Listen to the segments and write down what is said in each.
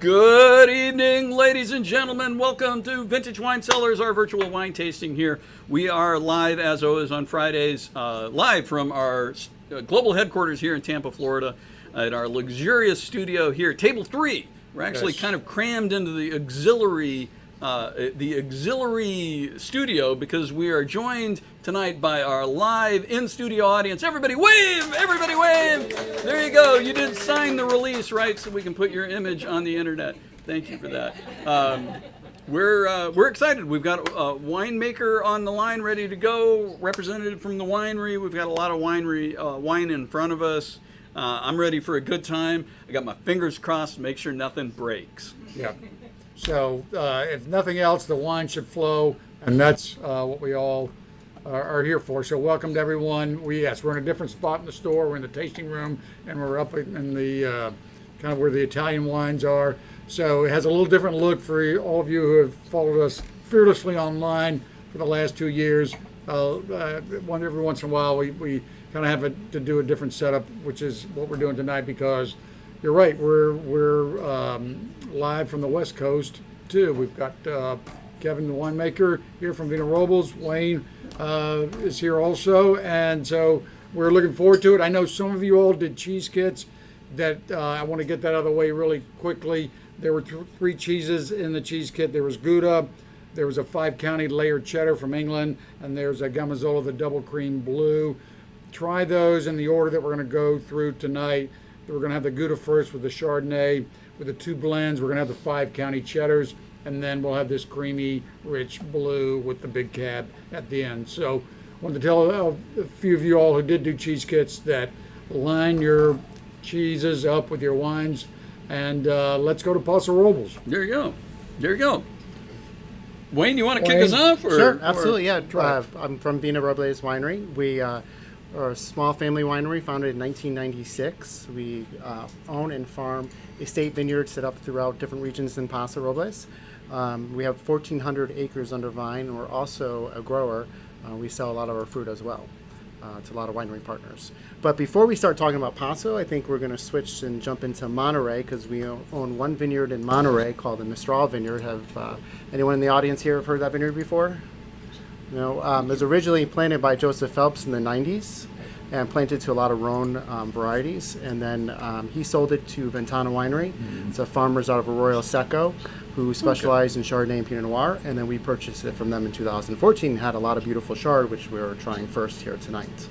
Good evening, ladies and gentlemen. Welcome to Vintage Wine Cellars, our virtual wine tasting here. We are live, as always, on Fridays, live from our global headquarters here in Tampa, Florida, at our luxurious studio here, Table 3. We're actually kind of crammed into the auxiliary studio because we are joined tonight by our live in-studio audience. Everybody wave! Everybody wave! There you go. You did sign the release, right, so we can put your image on the internet. Thank you for that. We're excited. We've got a winemaker on the line ready to go, representative from the winery. We've got a lot of wine in front of us. I'm ready for a good time. I got my fingers crossed to make sure nothing breaks. Yeah. So if nothing else, the wine should flow, and that's what we all are here for. So welcome to everyone. We're in a different spot in the store. We're in the tasting room, and we're up in the kind of where the Italian wines are. So it has a little different look for all of you who have followed us fearlessly online for the last 2 years. Every once in a while, we kind of have to do a different setup, which is what we're doing tonight, because you're right, we're live from the West Coast too. We've got Kevin, the winemaker, here from Vina Robles. Wayne is here also, and so we're looking forward to it. I know some of you all did cheese kits. That I want to get that out of the way really quickly. There were 3 cheeses in the cheese kit. There was Gouda, there was a 5-county layered cheddar from England, and there's a Gamazzola, the double cream blue. Try those in the order that we're going to go through tonight. We're going to have the Gouda first with the Chardonnay. With the 2 blends, we're going to have the 5-county cheddars, and then we'll have this creamy, rich blue with the big cab at the end. So I wanted to tell a few of you all who did do cheese kits that line your cheeses up with your wines, and let's go to Paso Robles. There you go. Wayne, you want to kick us off? Sure, absolutely, yeah. I'm from Vina Robles Winery. We are a small family winery founded in 1996. We own and farm estate vineyards set up throughout different regions in Paso Robles. We have 1,400 acres under vine, and we're also a grower. We sell a lot of our fruit as well to a lot of winery partners. But before we start talking about Paso, I think we're going to switch and jump into Monterey, because we own one vineyard in Monterey called the Mistral Vineyard. Have anyone in the audience here have heard that vineyard before? No, it was originally planted by Joseph Phelps in the 90s and planted to a lot of Rhone varieties. And then he sold it to Ventana Winery. Mm-hmm. It's a farmers out of Arroyo Seco who specialize in Chardonnay and Pinot Noir. And then we purchased it from them in 2014. Had a lot of beautiful Chard, which we're trying first here tonight.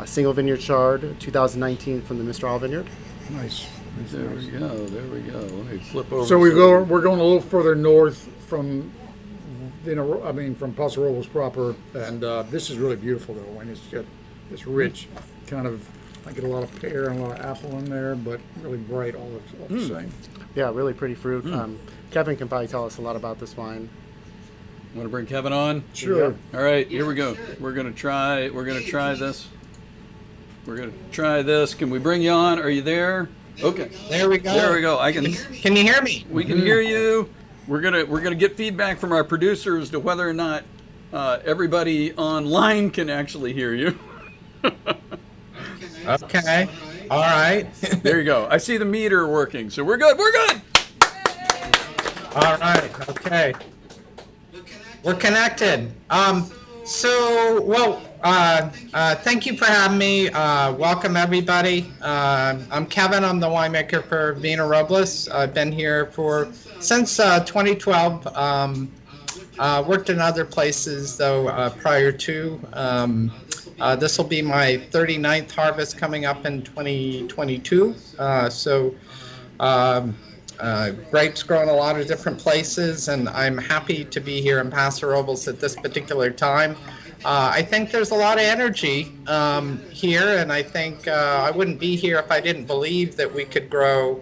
Single vineyard Chard, 2019 from the Mistral Vineyard. Nice. There we go. Let me flip over. So we're going a little further north from from Paso Robles proper, and this is really beautiful though. And it's got this rich kind of, I get a lot of pear and a lot of apple in there, but really bright, all the same. Yeah, really pretty fruit. Kevin can probably tell us a lot about this wine. Want to bring Kevin on? Sure. All right, here we go. We're gonna try this. Can we bring you on? Are you there? Okay. There we go. I can. Can you hear me? We can hear you. We're gonna get feedback from our producers as to whether or not everybody online can actually hear you. Okay. All right. There you go. I see the meter working, so we're good. All right. Okay. We're connected. Thank you for having me. Welcome everybody. I'm Kevin. I'm the winemaker for Vina Robles. I've been here since 2012. Worked in other places though prior to. This will be my 39th harvest coming up in 2022. Grapes grow in a lot of different places, and I'm happy to be here in Paso Robles at this particular time. I think there's a lot of energy here, and I think I wouldn't be here if I didn't believe that we could grow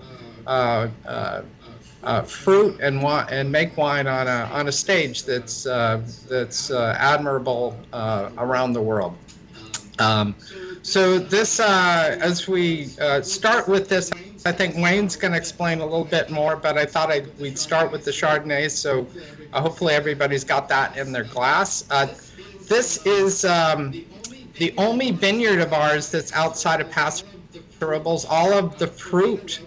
fruit and make wine on a stage that's admirable around the world. So this, as we start with this, I think Wayne's going to explain a little bit more, but I thought we'd start with the Chardonnay, so hopefully everybody's got that in their glass. This is the only vineyard of ours that's outside of Paso Robles. All of the fruit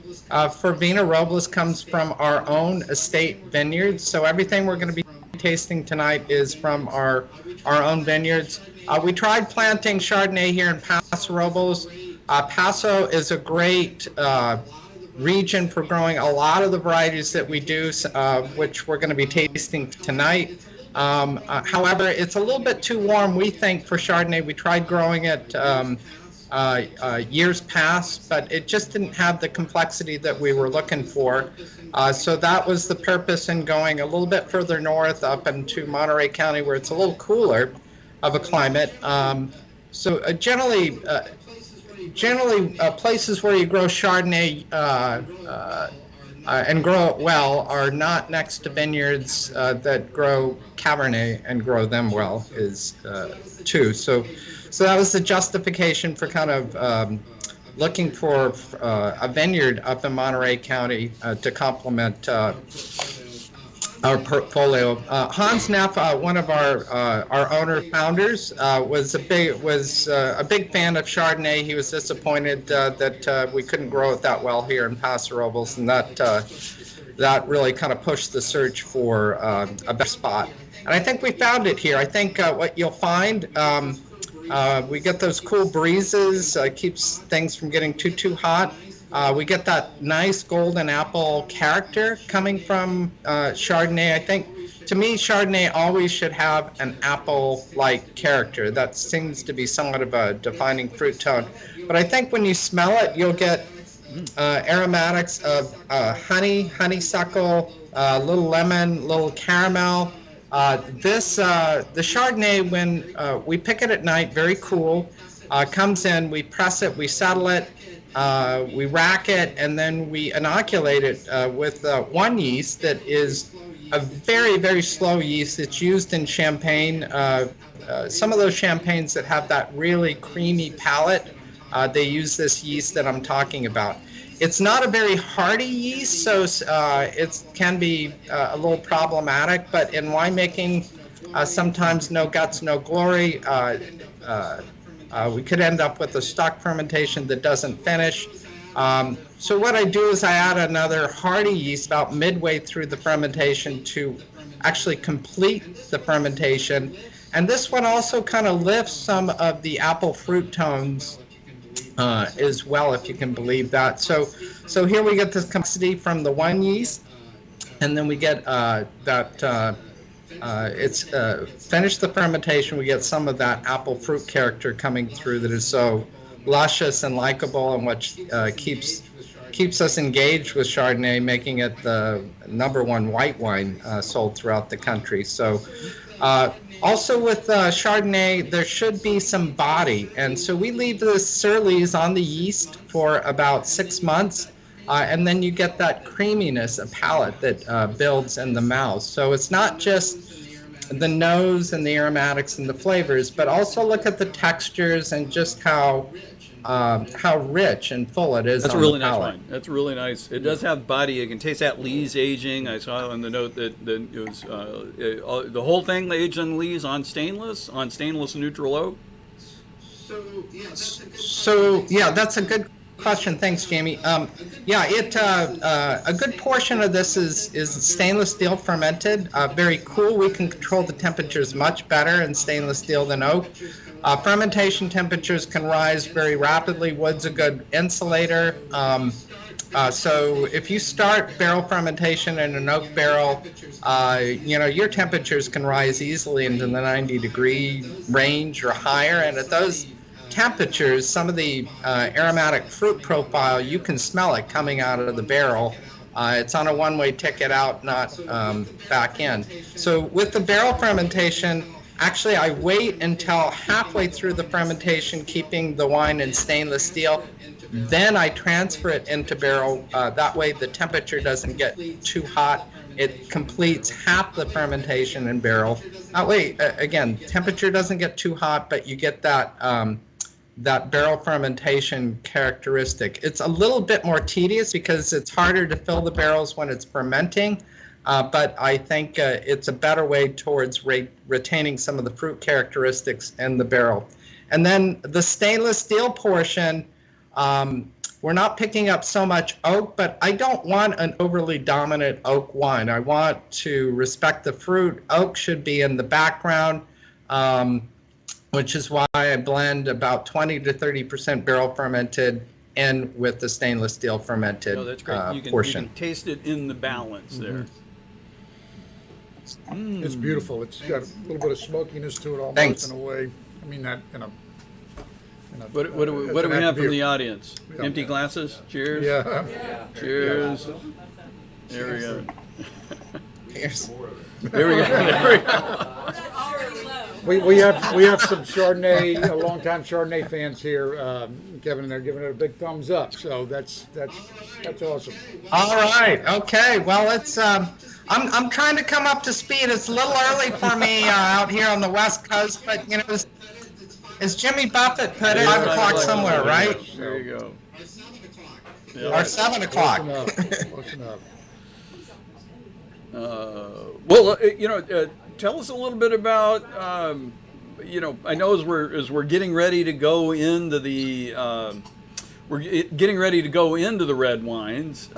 for Vina Robles comes from our own estate vineyards. So everything we're going to be tasting tonight is from our own vineyards. We tried planting Chardonnay here in Paso Robles. Paso is a great region for growing a lot of the varieties that we do, which we're going to be tasting tonight. However, it's a little bit too warm, we think, for Chardonnay. We tried growing it years past, but it just didn't have the complexity that we were looking for. So that was the purpose in going a little bit further north up into Monterey County, where it's a little cooler of a climate. Generally, places where you grow Chardonnay and grow it well are not next to vineyards that grow Cabernet and grow them well, too. So that was the justification for kind of looking for a vineyard up in Monterey County to complement our portfolio. Hans Neff, one of our owner founders, was a big fan of Chardonnay. He was disappointed that we couldn't grow it that well here in Paso Robles, and that really kind of pushed the search for a better spot. And I think we found it here. I think what you'll find, we get those cool breezes, keeps things from getting too hot. We get that nice golden apple character coming from Chardonnay. I think, to me, Chardonnay always should have an apple-like character. That seems to be somewhat of a defining fruit tone. But I think when you smell it, you'll get aromatics of honey, honeysuckle, little lemon, little caramel. The Chardonnay, when we pick it at night, very cool, comes in, we press it, we settle it, we rack it, and then we inoculate it with one yeast that is a very, very slow yeast. It's used in champagne. Some of those champagnes that have that really creamy palate, they use this yeast that I'm talking about. It's not a very hardy yeast, so it can be a little problematic, but in winemaking, sometimes no guts, no glory. We could end up with a stock fermentation that doesn't finish. So what I do is I add another hardy yeast about midway through the fermentation to actually complete the fermentation. And this one also kind of lifts some of the apple fruit tones as well, if you can believe that. So here we get this complexity from the one yeast, and then we get it's finished the fermentation. We get some of that apple fruit character coming through that is so luscious and likable, and which keeps us engaged with Chardonnay, making it the #1 white wine sold throughout the country. So. Also with Chardonnay, there should be some body, and so we leave the surlees on the yeast for about 6 months, and then you get that creaminess, a palate that builds in the mouth. So it's not just the nose and the aromatics and the flavors, but also look at the textures and just how rich and full it is. That's on a really the nice palate. wine. That's really nice. It does have body. You can taste that lees aging. I saw on the note that it was the whole thing aged on lees on stainless neutral oak. So yeah, that's a good question. Thanks, Jamie. A good portion of this is stainless steel fermented. Very cool. We can control the temperatures much better in stainless steel than oak. Fermentation temperatures can rise very rapidly. Wood's a good insulator. So if you start barrel fermentation in an oak barrel, your temperatures can rise easily into the 90-degree range or higher. And at those temperatures, some of the aromatic fruit profile, you can smell it coming out of the barrel. It's on a one-way ticket out, not back in. So with the barrel fermentation, actually, I wait until halfway through the fermentation, keeping the wine in stainless steel. Then I transfer it into barrel. That way the temperature doesn't get too hot. It completes half the fermentation in barrel. That way, again, temperature doesn't get too hot, but you get that barrel fermentation characteristic. It's a little bit more tedious because it's harder to fill the barrels when it's fermenting. But I think it's a better way towards retaining some of the fruit characteristics in the barrel. And then the stainless steel portion, we're not picking up so much oak, but I don't want an overly dominant oak wine. I want to respect the fruit. Oak should be in the background, which is why I blend about 20 to 30% barrel fermented in with the stainless steel fermented Oh, that's great. You portion. can taste it in the balance there. It's beautiful. It's got a little bit of smokiness to it almost Thanks. in a way. I mean that in a. What do we have from the audience? Yeah. Empty glasses? Cheers. Yeah. Cheers. There we go. Here's- There we go. There we go. We have some Chardonnay, longtime Chardonnay fans here, Kevin, and they're giving it a big thumbs up. So that's awesome. All right. Okay. Well, it's I'm trying to come up to speed. It's a little early for me out here on the West Coast, but you know, as Jimmy Buffett put it, 5 o'clock somewhere, right? There you go. Or 7 o'clock. Close enough. Well, tell us a little bit about, I know as we're getting ready to go into the, red wines.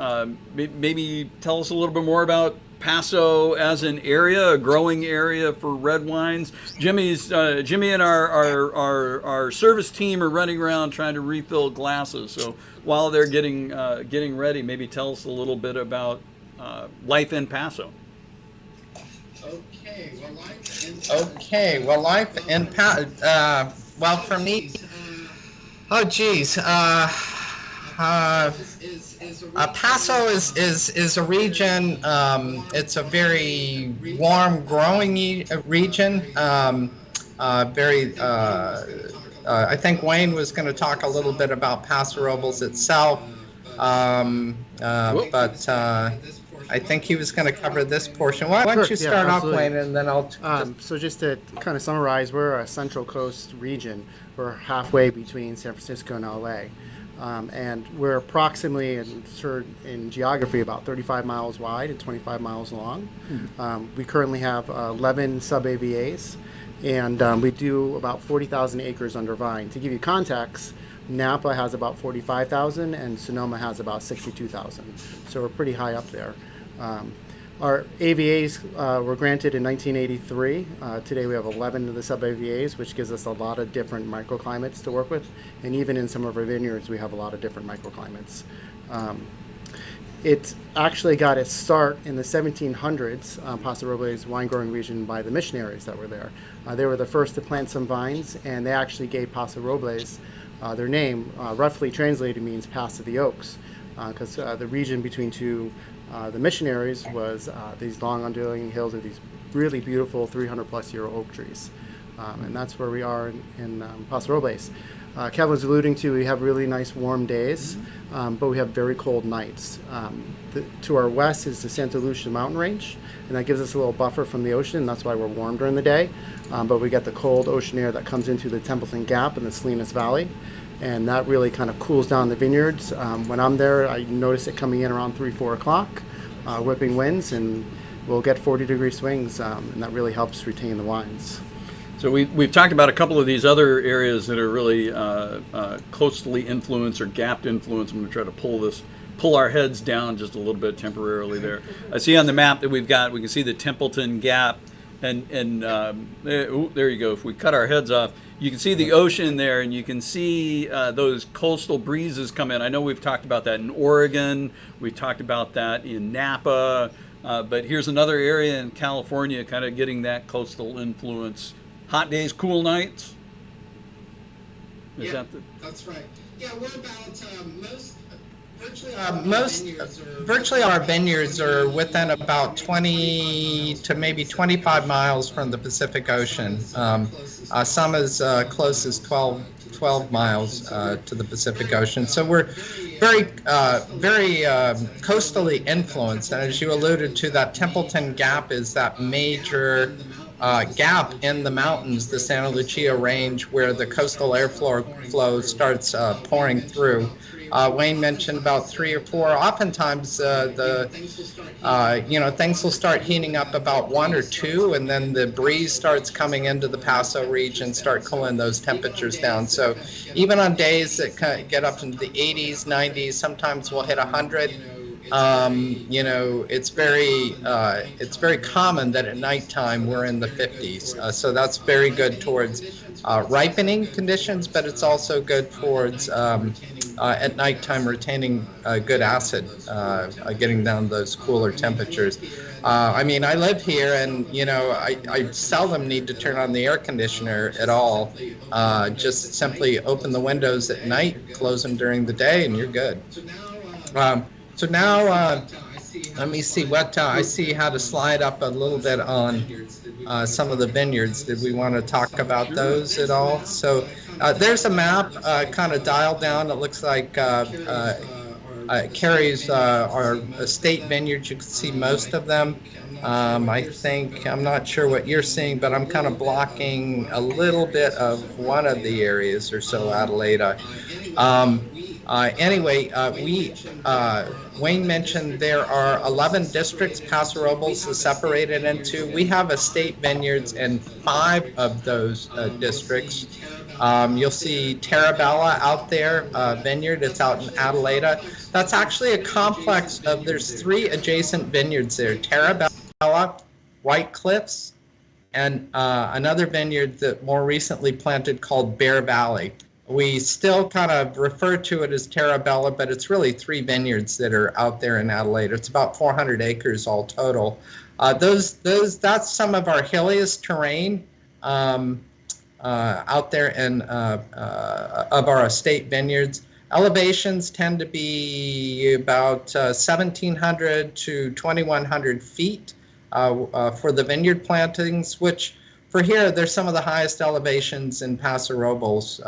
Maybe tell us a little bit more about Paso as an area, a growing area for red wines. Jimmy and our service team are running around trying to refill glasses. So while they're getting ready, maybe tell us a little bit about life in Paso. Well, life in Paso. Well, for me, oh geez, Paso is a region. It's a very warm, growing region. I think Wayne was going to talk a little bit about Paso Robles itself, but I think he was going to cover this portion. Why don't you start off, Wayne, and then I'll. So just to kind of summarize, we're a Central Coast region. We're halfway between San Francisco and LA. And we're approximately in geography about 35 miles wide and 25 miles long. We currently have 11 sub-AVAs, and we do about 40,000 acres under vine. To give you context, Napa has about 45,000 and Sonoma has about 62,000. So we're pretty high up there. Our AVAs were granted in 1983. Today we have 11 of the sub-AVAs, which gives us a lot of different microclimates to work with. And even in some of our vineyards, we have a lot of different microclimates. It actually got its start in the 1700s, Paso Robles wine growing region, by the missionaries that were there. They were the first to plant some vines, and they actually gave Paso Robles their name. Roughly translated means Pass of the Oaks, because the region between the missionaries was these long undulating hills of these really beautiful 300-plus-year oak trees. And that's where we are in Paso Robles. Kevin was alluding to, we have really nice warm days, but we have very cold nights. To our west is the Santa Lucia mountain range, and that gives us a little buffer from the ocean. That's why we're warm during the day. But we get the cold ocean air that comes into the Templeton Gap and the Salinas Valley, and that really kind of cools down the vineyards. When I'm there, I notice it coming in around 3-4 o'clock, whipping winds, and we'll get 40-degree swings, and that really helps retain the wines. So we've talked about a couple of these other areas that are really coastally influenced or gapped influence. I'm going to try to pull our heads down just a little bit temporarily there. I see on the map that we can see the Templeton Gap, and there you go. If we cut our heads off, you can see the ocean there, and you can see those coastal breezes come in. I know we've talked about that in Oregon. We've talked about that in Napa. But here's another area in California kind of getting that coastal influence. Hot days, cool nights. That's right. Yeah, we're about virtually our vineyards are within about 20 to maybe 25 miles from the Pacific Ocean. Some as close as 12 miles to the Pacific Ocean. So we're very coastally influenced. And as you alluded to, that Templeton Gap is that major gap in the mountains, the Santa Lucia Range, where the coastal flow starts pouring through. Wayne mentioned about 3 or 4. Oftentimes, things will start heating up about 1 or 2, and then the breeze starts coming into the Paso region, start cooling those temperatures down. So even on days that get up into the 80s, 90s, sometimes we'll hit 100. It's very common that at nighttime we're in the 50s. So that's very good towards ripening conditions, but it's also good towards at nighttime retaining good acid, getting down those cooler temperatures. I live here, and I seldom need to turn on the air conditioner at all. Just simply open the windows at night, close them during the day, and you're good. So now, let me see what I see how to slide up a little bit on some of the vineyards. Did we want to talk about those at all? So there's a map kind of dialed down. It looks like it carries our estate vineyards. You can see most of them. I think, I'm not sure what you're seeing, but I'm kind of blocking a little bit of one of the areas or so, Adelaida. Wayne mentioned there are 11 districts Paso Robles is separated into. We have estate vineyards in 5 of those districts. You'll see Terra Bella out there, vineyard. It's out in Adelaida. That's actually a complex of, there's 3 adjacent vineyards there. Terra Bella, White Cliffs, and another vineyard that more recently planted called Bear Valley. We still kind of refer to it as Terra Bella, but it's really 3 vineyards that are out there in Adelaide. It's about 400 acres all total. That's some of our hilliest terrain out there in of our estate vineyards. Elevations tend to be about 1,700 to 2,100 feet for the vineyard plantings, which for here, there's some of the highest elevations in Paso Robles.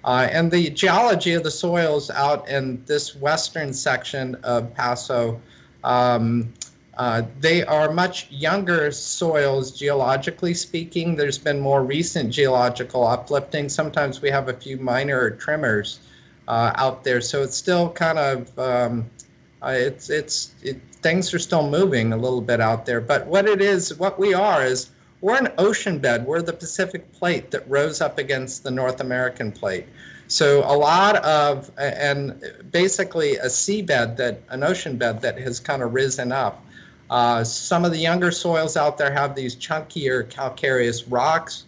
And the geology of the soils out in this western section of Paso, they are much younger soils, geologically speaking. There's been more recent geological uplifting. Sometimes we have a few minor tremors out there. So it's still kind of, things are still moving a little bit out there. But what we are is, we're an ocean bed. We're the Pacific plate that rose up against the North American plate. So a lot of, and basically a seabed, an ocean bed that has kind of risen up. Some of the younger soils out there have these chunkier calcareous rocks,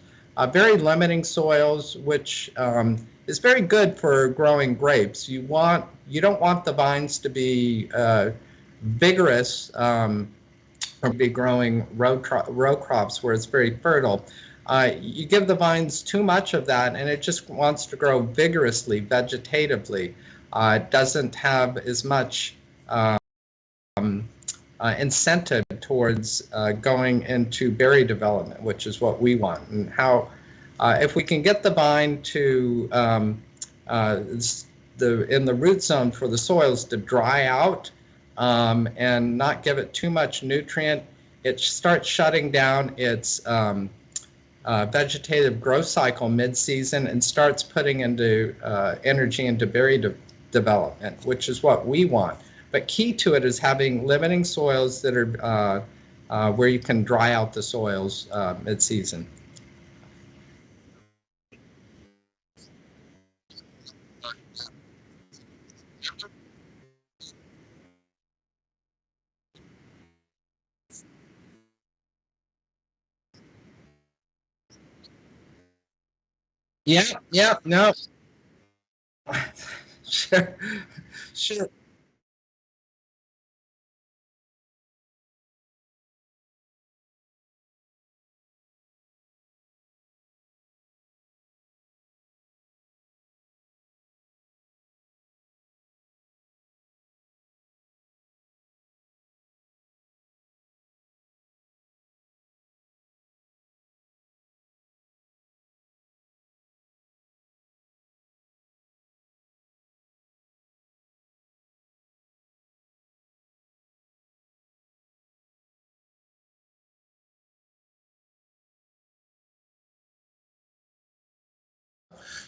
very limiting soils, which is very good for growing grapes. You don't want the vines to be vigorous, or be growing row crops where it's very fertile. You give the vines too much of that, and it just wants to grow vigorously, vegetatively. It doesn't have as much incentive towards going into berry development, which is what we want. And how, if we can get the vine to in the root zone for the soils to dry out, and not give it too much nutrient, it starts shutting down its vegetative growth cycle mid-season and starts putting into energy into berry development, which is what we want. But key to it is having limiting soils that are where you can dry out the soils mid-season. Yeah, no. Sure, sure.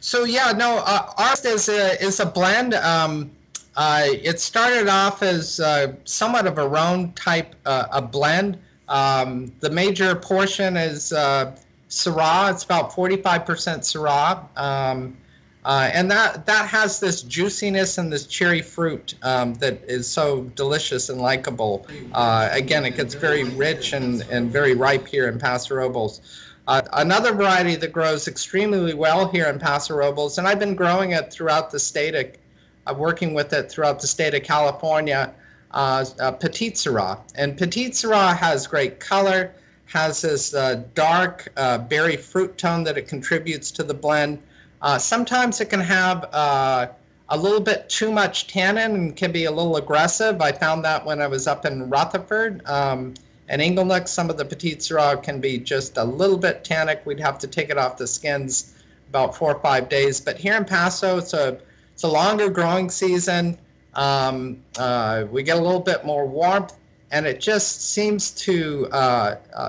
So yeah, no, ours is a blend. It started off as somewhat of a Rhone type a blend. The major portion is Syrah. It's about 45% Syrah, and that has this juiciness and this cherry fruit that is so delicious and likable. Again, it gets very rich and very ripe here in Paso Robles. Another variety that grows extremely well here in Paso Robles, and I've been growing it throughout the state of, working with it throughout the state of California, Petite Syrah. And Petite Syrah has great color, has this dark berry fruit tone that it contributes to the blend. Sometimes it can have a little bit too much tannin and can be a little aggressive. I found that when I was up in Rutherford. And Inglenook, some of the Petite Syrah can be just a little bit tannic. We'd have to take it off the skins about 4 or 5 days. But here in Paso, it's a longer growing season. We get a little bit more warmth, and it just seems to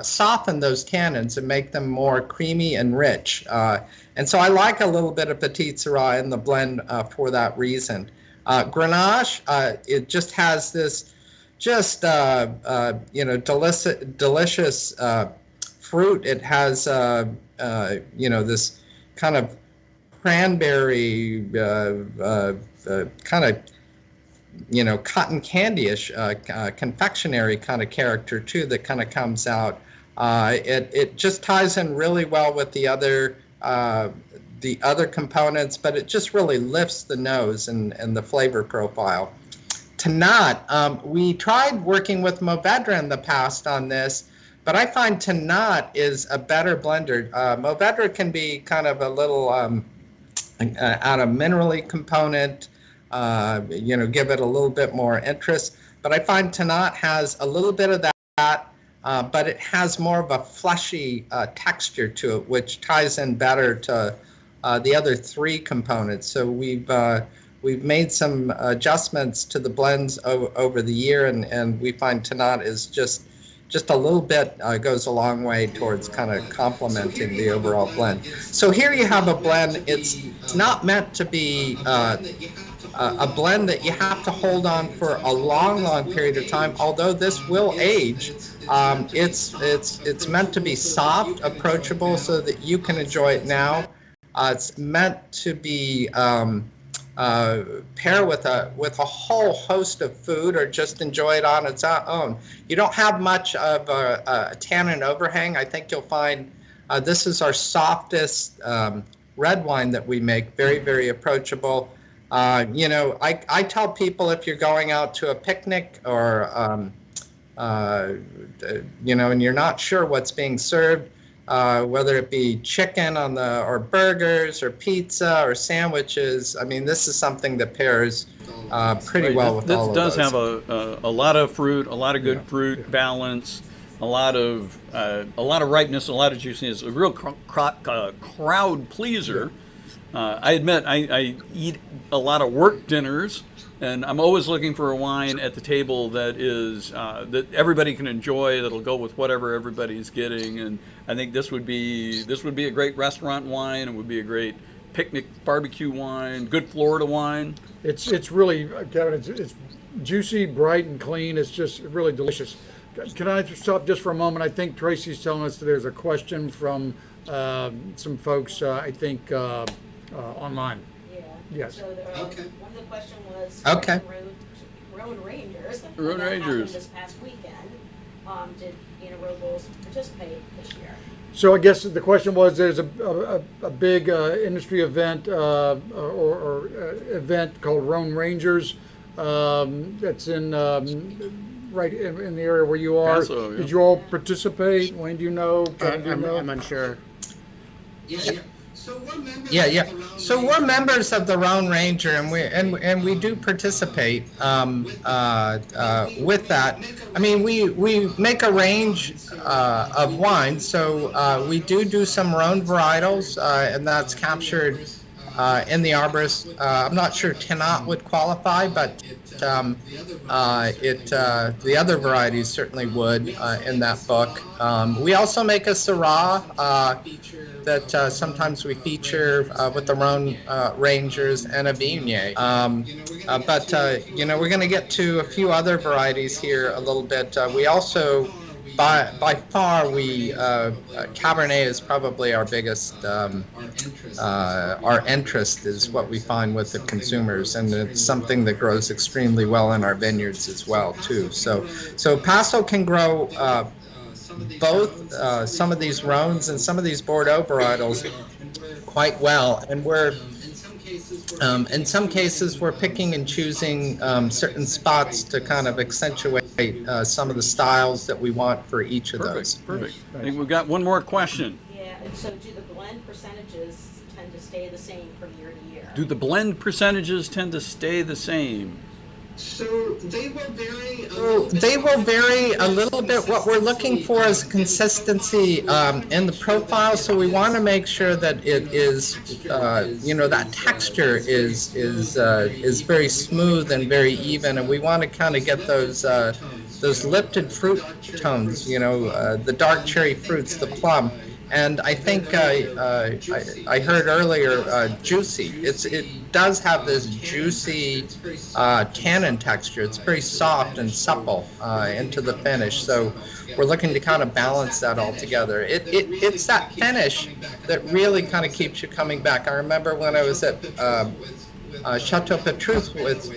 soften those tannins and make them more creamy and rich. And so I like a little bit of Petite Syrah in the blend for that reason. Grenache, it just has this delicious fruit. It has this kind of cranberry kind of cotton candy-ish confectionery kind of character too that kind of comes out. It just ties in really well with the other components, but it just really lifts the nose and the flavor profile. Tannat, we tried working with Mourvedre in the past on this, but I find Tannat is a better blender. Mourvedre can be kind of a little add a minerally component, give it a little bit more interest. But I find Tannat has a little bit of that, but it has more of a fleshy texture to it, which ties in better to the other three components. So we've made some adjustments to the blends over the year, and we find Tannat is just a little bit goes a long way towards kind of complementing the overall blend. So here you have a blend. It's not meant to be a blend that you have to hold on for a long period of time. Although this will age, it's meant to be soft, approachable, so that you can enjoy it now. It's meant to be pair with a whole host of food, or just enjoy it on its own. You don't have much of a tannin overhang. I think you'll find this is our softest red wine that we make. Very approachable. I tell people, if you're going out to a picnic or and you're not sure what's being served, whether it be chicken or burgers or pizza or sandwiches. I mean, this is something that pairs pretty well with all of those. This does have a lot of fruit, a lot of good fruit balance, a lot of ripeness, a lot of juiciness, a real crowd pleaser. I admit I eat a lot of work dinners, and I'm always looking for a wine at the table that is that everybody can enjoy, that'll go with whatever everybody's getting. And I think this would be a great restaurant wine. It would be a great picnic barbecue wine, good Florida wine. It's really, Kevin, it's juicy, bright, and clean. It's just really delicious. Can I just stop just for a moment? I think Tracy's telling us that there's a question from some folks, I think, online. Yeah. Yes. So one of the questions was Road Rangers. Road Rangers. This past weekend, did Vina Robles participate this year? So I guess the question was, there's a big industry event or event called Road Rangers that's in right in the area where you are. Paso, yeah. Did you all participate? Wayne, do you know? Kevin, do you know? I'm unsure. Yeah. So we're members of the Roan Ranger, and we do participate with that. I mean, we make a range of wines. So we do some Roan varietals, and that's captured in the Arborist. I'm not sure Tannat would qualify, but the other varieties certainly would in that book. We also make a Syrah. that sometimes we feature with the Rhone Rangers and a Viognier. But we're going to get to a few other varieties here a little bit. We also, by far, Cabernet is probably our biggest. Our interest is what we find with the consumers, and it's something that grows extremely well in our vineyards as well too. So Paso can grow both some of these Rhones and some of these Bordeaux varietals quite well, and we're in some cases we're picking and choosing certain spots to kind of accentuate some of the styles that we want for each of those. Perfect. I think we've got one more question. Yeah, and so do the blend percentages tend to stay the same from year to year? Do the blend percentages tend to stay the same? So they will vary a little bit. What we're looking for is consistency in the profile. So we want to make sure that it is, that texture is very smooth and very even, and we want to kind of get those lifted fruit tones. The dark cherry fruits, the plum. And I think I heard earlier juicy. It does have this juicy tannin texture. It's very soft and supple into the finish. So we're looking to kind of balance that all together. It's that finish that really kind of keeps you coming back. I remember when I was at Chateau Petrus with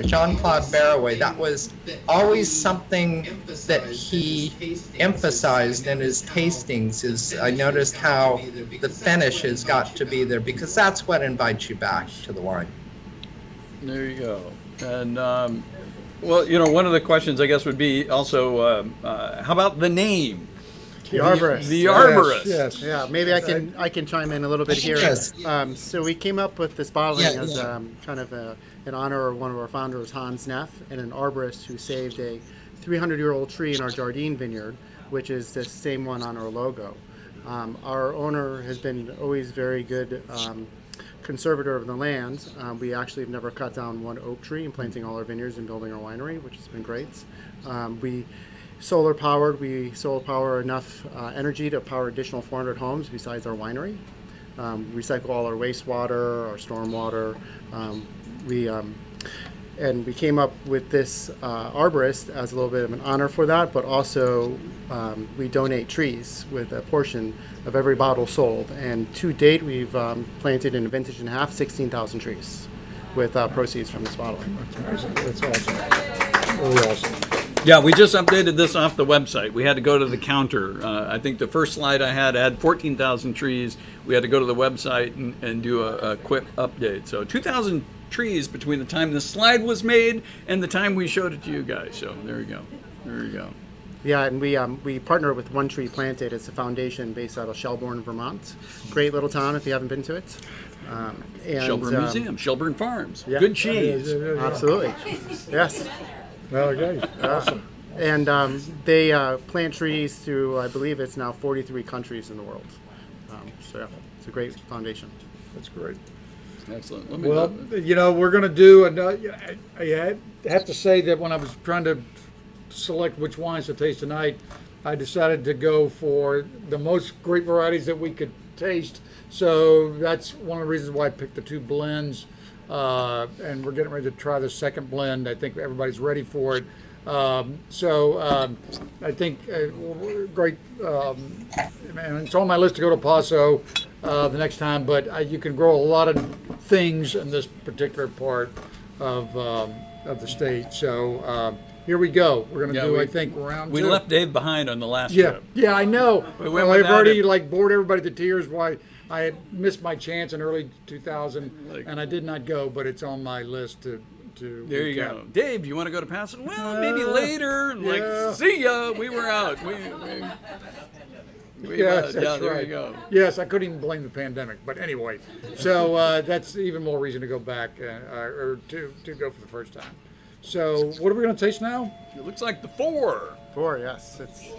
Jean-Claude Barraway, that was always something that he emphasized in his tastings. Is I noticed how the finish has got to be there, because that's what invites you back to the wine. There you go. And one of the questions I guess would be also, how about the name? The arborist. The arborist. Yes. Yeah, maybe I can chime in a little bit here. Yes. So we came up with this bottling Yeah, as yeah. kind of in honor of one of our founders, Hans Neff, and an arborist who saved a 300-year-old tree in our Jardine vineyard, which is the same one on our logo. Our owner has been always very good conservator of the land. We actually have never cut down one oak tree in planting all our vineyards and building our winery, which has been great. We solar power enough energy to power additional 400 homes besides our winery. Recycle all our wastewater, our stormwater. And we came up with this arborist as a little bit of an honor for that, but also we donate trees with a portion of every bottle sold. And to date, we've planted in a vintage and a half 16,000 trees with proceeds from this bottling. That's awesome. Really awesome. Yeah, we just updated this off the website. We had to go to the counter. I think the first slide I had 14,000 trees. We had to go to the website and do a quick update. So 2,000 trees between the time the slide was made and the time we showed it to you guys. So there you go. There you go. Yeah, and we partner with One Tree Planted. It's a foundation based out of Shelburne, Vermont. Great little town if you haven't been to it. Shelburne Museum, Shelburne Farms. yeah. Good cheese. Absolutely. Yes. Okay. Awesome. And they plant trees through, I believe it's now 43 countries in the world. So yeah, it's a great foundation. That's great. Excellent. Well, we're going to do I have to say that when I was trying to select which wines to taste tonight, I decided to go for the most great varieties that we could taste. So that's one of the reasons why I picked the two blends. And we're getting ready to try the second blend. I think everybody's ready for it. I think great. And it's on my list to go to Paso the next time. But you can grow a lot of things in this particular part of the state. So here we go. We're going to do, I think, round we two. left Dave behind on the last Yeah, trip. yeah, I know. We went Well, I've without already him. bored everybody to tears. Why I had missed my chance in early 2000, and I did not go, but it's on my list to. There you recap. go. Dave, you want to go to Paso? Well, maybe later. yeah. See ya. We were out. We Yes, yeah, that's there right. you go. Yes, I couldn't even blame the pandemic, but anyway, so that's even more reason to go back or to go for the first time. So what are we going to taste now? It looks like the 4. 4, yes. It's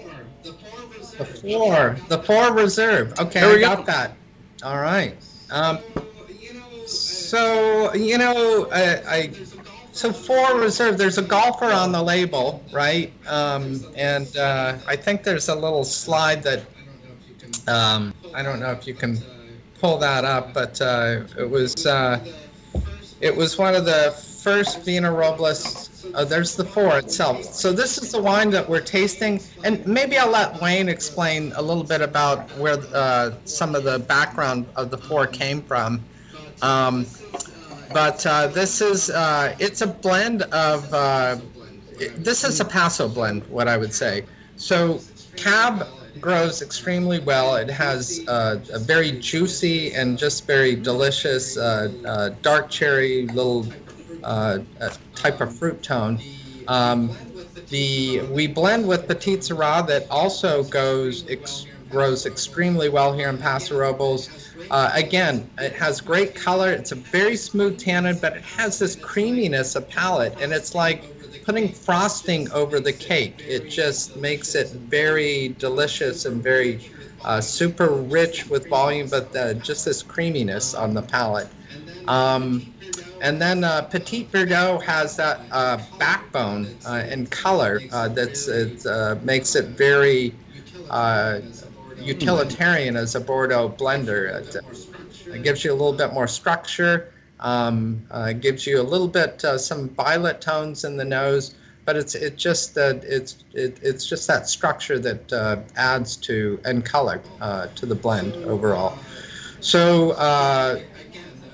The four reserve. Okay, There we I go. got that. All right. So 4 reserve. There's a golfer on the label, right? And I think there's a little slide that I don't know if you can pull that up, but it was one of the first Vina Robles. There's the four itself. So this is the wine that we're tasting, and maybe I'll let Wayne explain a little bit about where some of the background of the four came from. But this is it's a blend of this is a Paso blend, what I would say. So Cab grows extremely well. It has a very juicy and just very delicious dark cherry little type of fruit tone. We blend with Petit Syrah that also grows extremely well here in Paso Robles. Again, it has great color. It's a very smooth tannin, but it has this creaminess of palate, and it's like putting frosting over the cake. It just makes it very delicious and very super rich with volume, but just this creaminess on the palate. And then Petit Verdot has that backbone and color that makes it very utilitarian as a Bordeaux blender. It gives you a little bit more structure, gives you a little bit some violet tones in the nose, but it's just that structure that adds to and color to the blend overall.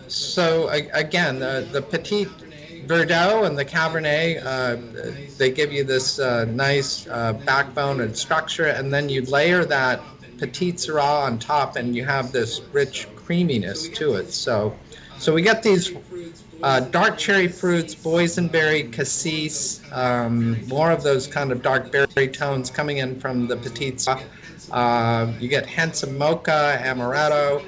So again, the Petit Verdot and the Cabernet, they give you this nice backbone and structure, and then you layer that Petit Syrah on top, and you have this rich creaminess to it. So we get these dark cherry fruits, boysenberry, cassis, more of those kind of dark berry tones coming in from the Petit Syrah. You get hints of mocha, amaretto.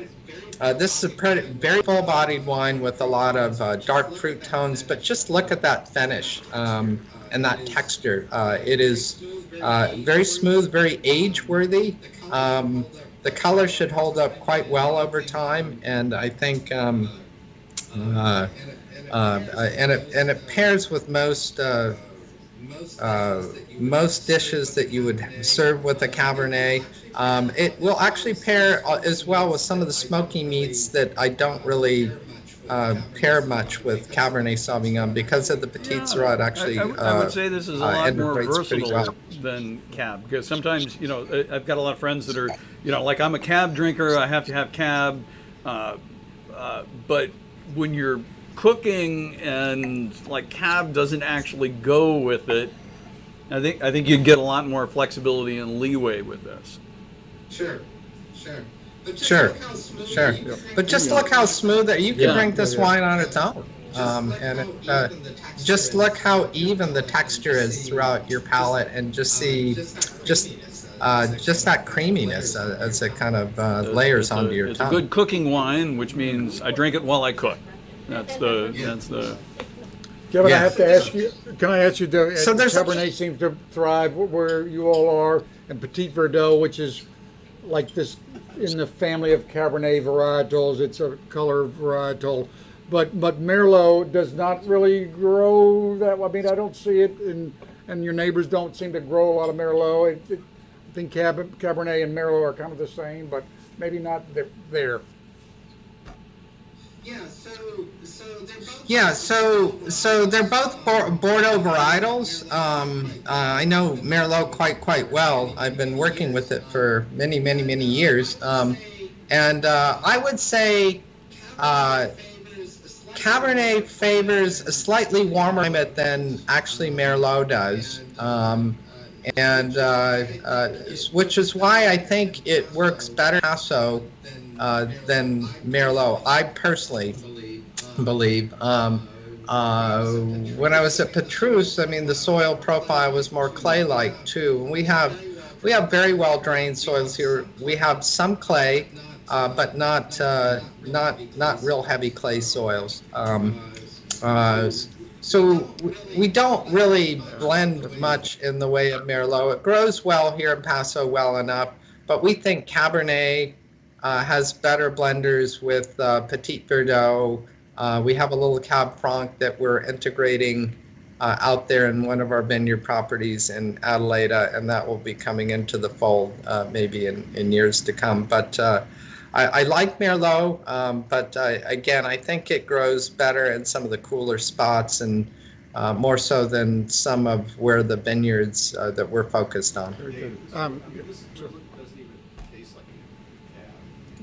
This is a very full-bodied wine with a lot of dark fruit tones, but just look at that finish and that texture. It is very smooth, very age-worthy. The color should hold up quite well over time, and I think, and it pairs with most dishes that you would serve with a Cabernet. It will actually pair as well with some of the smoky meats that I don't really pair much with Cabernet Sauvignon because of the Petit Syrah. It actually, I would say this is a lot more integrates pretty versatile well. than Cab, because sometimes, I've got a lot of friends that are, like I'm a Cab drinker, I have to have Cab, but when you're cooking and like Cab doesn't actually go with it, I think you get a lot more flexibility and leeway with this. Sure. But just look how smooth that you can drink this wine on its own. Just look how even the texture is throughout your palate, and just see just that creaminess as it kind of layers onto your tongue. It's a good cooking wine, which means I drink it while I cook. That's the. Kevin, Yeah. I have to ask you, can I ask you, So there's a- Cabernet seems to thrive where you all are, and Petit Verdot, which is like this in the family of Cabernet varietals. It's a color varietal, but Merlot does not really grow that. I mean, I don't see it, and your neighbors don't seem to grow a lot of Merlot. I think Cabernet and Merlot are kind of the same, but maybe not there. Yeah, so they're both Bordeaux varietals. I know Merlot quite well. I've been working with it for many years, and I would say Cabernet favors a slightly warmer climate than actually Merlot does, and which is why I think it works better Paso than Merlot. I personally believe. When I was at Petrus, I mean, the soil profile was more clay-like too. We have very well-drained soils here. We have some clay, but not real heavy clay soils. So we don't really blend much in the way of Merlot. It grows well here in Paso well enough, but we think Cabernet has better blenders with Petit Verdot. We have a little Cab Franc that we're integrating out there in one of our vineyard properties in Adelaide, and that will be coming into the fold maybe in years to come. But I like Merlot, but again, I think it grows better in some of the cooler spots and more so than some of where the vineyards that we're focused on.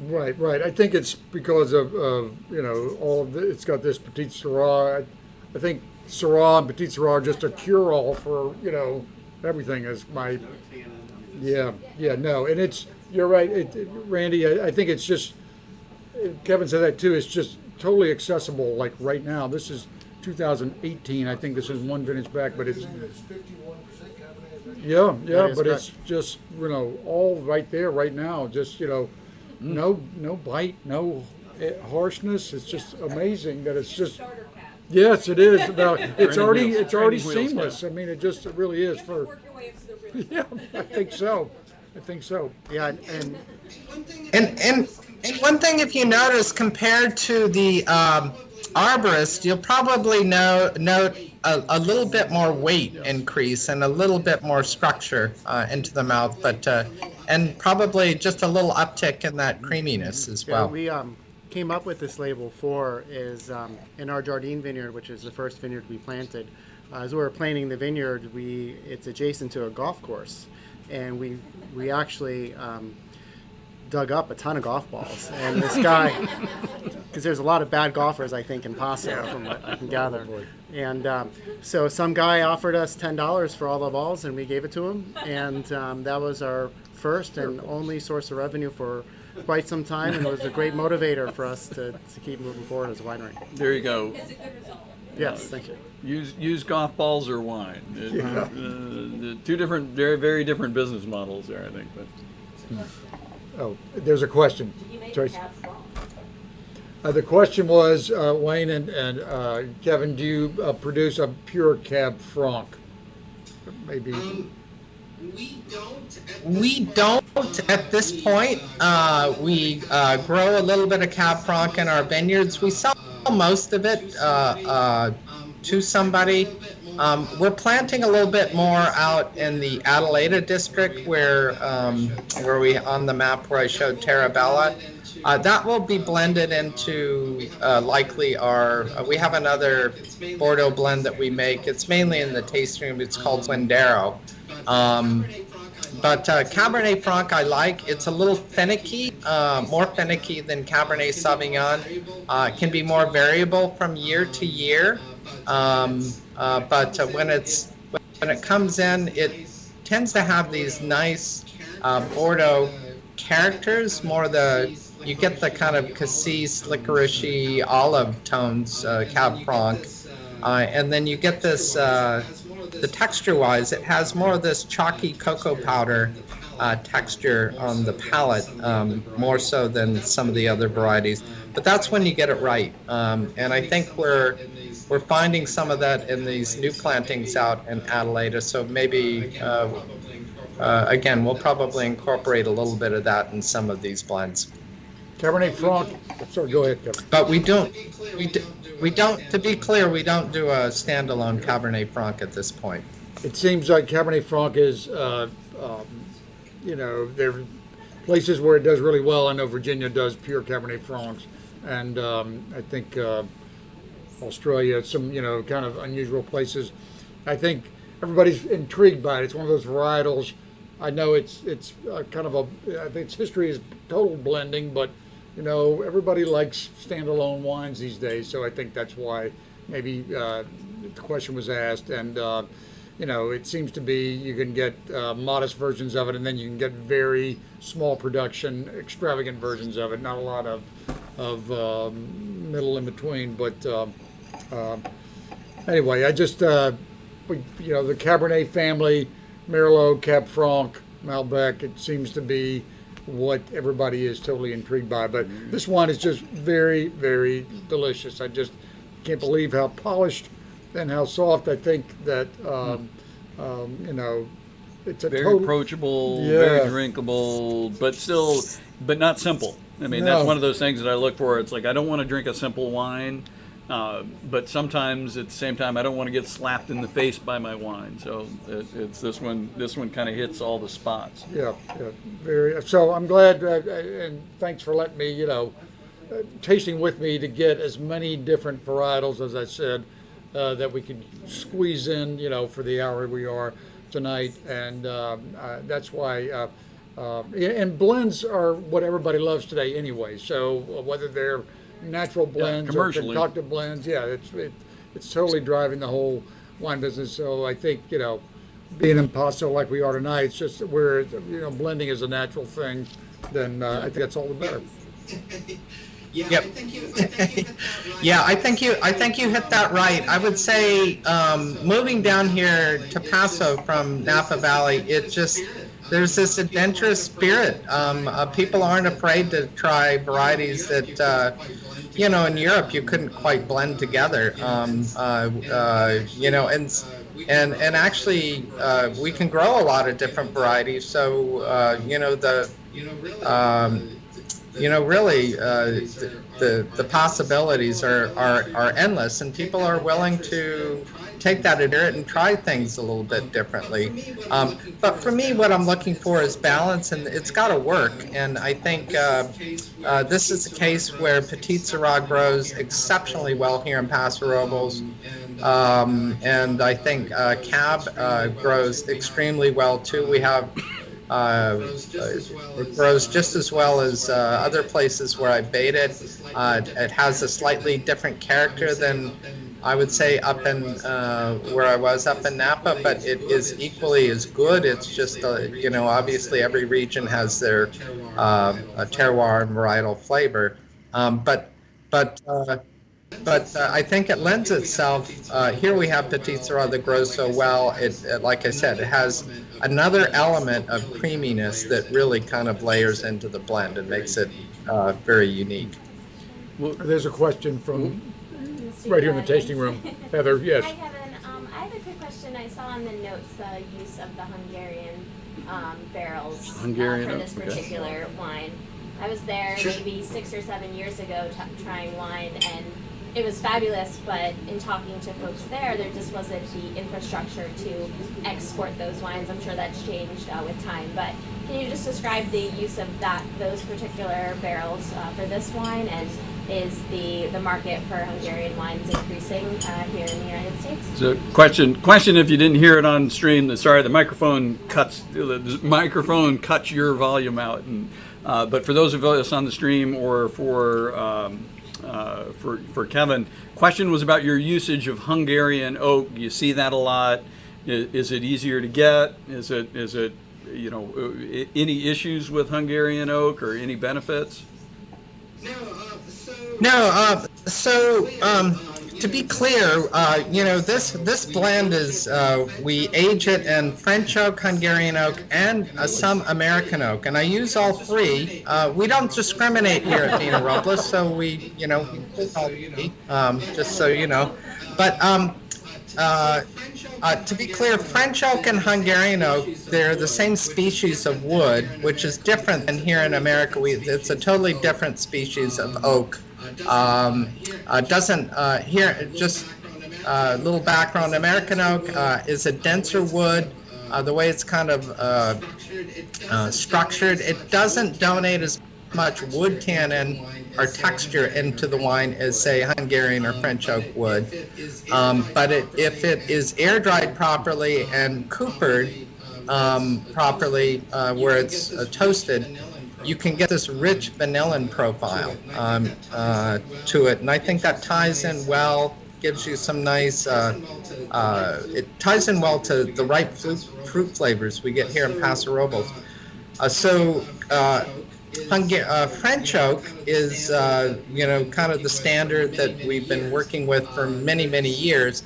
Right. I think it's because of all of it's got this Petit Syrah. I think Syrah and Petit Syrah are just a cure-all for everything. Is my no, and it's you're right, Randy. I think it's just Kevin said that too. It's just totally accessible. Like right now, this is 2018. I think this is one vintage back, but it's 51% Cabernet. But it's just all right there right now. Just no bite, no harshness. It's just amazing that it's just. Yes, it is. It's already seamless. I mean, it really is for. Yeah, I think so. Yeah, And one thing, if you notice, compared to the arborist, you'll probably note a little bit more weight increase and a little bit more structure into the mouth, but and probably just a little uptick in that creaminess as well. we came up with this label is in our Jardine vineyard, which is the first vineyard we planted. As we were planting the vineyard, it's adjacent to a golf course, and we actually dug up a ton of golf balls. And this guy, because there's a lot of bad golfers, I think, in Paso, from what I can gather. And so some guy offered us $10 for all the balls, and we gave it to him. And that was our first and only source of revenue for quite some time, and it was a great motivator for us to keep moving forward as a winery. There you go. Yes, thank you. Use golf balls or wine. Two different, very, very different business models there, I think. But Oh, there's a question. Do you make Joyce. cab strong? The question was, Wayne and Kevin, do you produce a pure Cab Franc? Maybe. We don't at this point. We grow a little bit of Cab Franc in our vineyards. We sell most of it to somebody. We're planting a little bit more out in the Adelaide district where we on the map where I showed Terra Bella. That will be blended into likely we have another Bordeaux blend that we make. It's mainly in the tasting room. It's called Windero. But Cabernet Franc I like. It's a little finicky, more finicky than Cabernet Sauvignon. It can be more variable from year to year. But when it comes in, it tends to have these nice Bordeaux characters. You get the kind of cassis, licoricey, olive tones, Cab Franc, and then you get this. The texture-wise, it has more of this chalky cocoa powder texture on the palate, more so than some of the other varieties. But that's when you get it right, and I think we're finding some of that in these new plantings out in Adelaide. So maybe again, we'll probably incorporate a little bit of that in some of these blends. Cabernet Franc. Sorry, go ahead, Kevin. But we don't. To be clear, we don't do a standalone Cabernet Franc at this point. It seems like Cabernet Franc is, there are places where it does really well. I know Virginia does pure Cabernet Francs, and I think Australia, some kind of unusual places. I think everybody's intrigued by it. It's one of those varietals. I know it's kind of I think its history is total blending, but everybody likes standalone wines these days, so I think that's why maybe the question was asked. And it seems to be you can get modest versions of it, and then you can get very small production, extravagant versions of it. Not a lot of middle in between, but anyway, I just the Cabernet family, Merlot, Cab Franc, Malbec. It seems to be what everybody is totally intrigued by. But this wine is just very, very delicious. I just can't believe how polished and how soft. I think that, it's a very approachable, very drinkable, but not simple. I mean, that's one of those things that I look for. It's like I don't want to drink a simple wine. But sometimes at the same time, I don't want to get slapped in the face by my wine. So it's this one. This one kind of hits all the spots. Yeah, yeah, very. So I'm glad, and thanks for letting me, tasting with me to get as many different varietals as I said that we could squeeze in, for the hour we are tonight, and that's why. And blends are what everybody loves today, anyway. So whether they're natural blends or commercially. concocted blends, it's totally driving the whole wine business. So I think being in Paso like we are tonight, it's just where blending is a natural thing. Then I think that's all the better. Yep. Yeah, I think you hit that right. I would say moving down here to Paso from Napa Valley, there's this adventurous spirit. People aren't afraid to try varieties that in Europe you couldn't quite blend together. And actually we can grow a lot of different varieties. So really, the possibilities are endless, and people are willing to take that adherent and try things a little bit differently. But for me, what I'm looking for is balance, and it's got to work. And I think this is a case where Petite Syrah grows exceptionally well here in Paso Robles. And I think Cab grows extremely well too. We have it grows just as well as other places where I baited. It has a slightly different character than I would say up in where I was up in Napa, but it is equally as good. It's just obviously every region has their a terroir and varietal flavor, but I think it lends itself. Here we have Petite Syrah that grows so well. It like I said, it has another element of creaminess that really kind of layers into the blend and makes it very unique. Well, there's a question from right here in the tasting room. Heather, yes. Hi, Kevin. I have a quick question. I saw in the notes the use of the Hungarian barrels for this particular wine. I was there maybe 6 or 7 years ago trying wine, and it was fabulous, but in talking to folks there just wasn't the infrastructure to export those wines. I'm sure that's changed with time, but can you just describe the use of those particular barrels for this wine, and is the market for Hungarian wines increasing here in the United States? So question if you didn't hear it on stream, the microphone cuts your volume out, and but for those of us on the stream or for Kevin, question was about your usage of Hungarian oak. You see that a lot. Is it easier to get? Is it any issues with Hungarian oak or any benefits? No, so to be clear, this blend is, we age it in French oak, Hungarian oak, and some American oak, and I use all three. We don't discriminate here at Vina Robles, so we use all three, just so you know. But to be clear, French oak and Hungarian oak, they're the same species of wood, which is different than here in America. It's a totally different species of oak. Just a little background. American oak is a denser wood. The way it's kind of structured, it doesn't donate as much wood tannin or texture into the wine as, say, Hungarian or French oak would. But if it is air dried properly and coopered properly, where it's toasted, you can get this rich vanillin profile to it, and I think that ties in well, gives you some nice, it ties in well to the ripe fruit flavors we get here in Paso Robles. French oak is, kind of the standard that we've been working with for many, many years.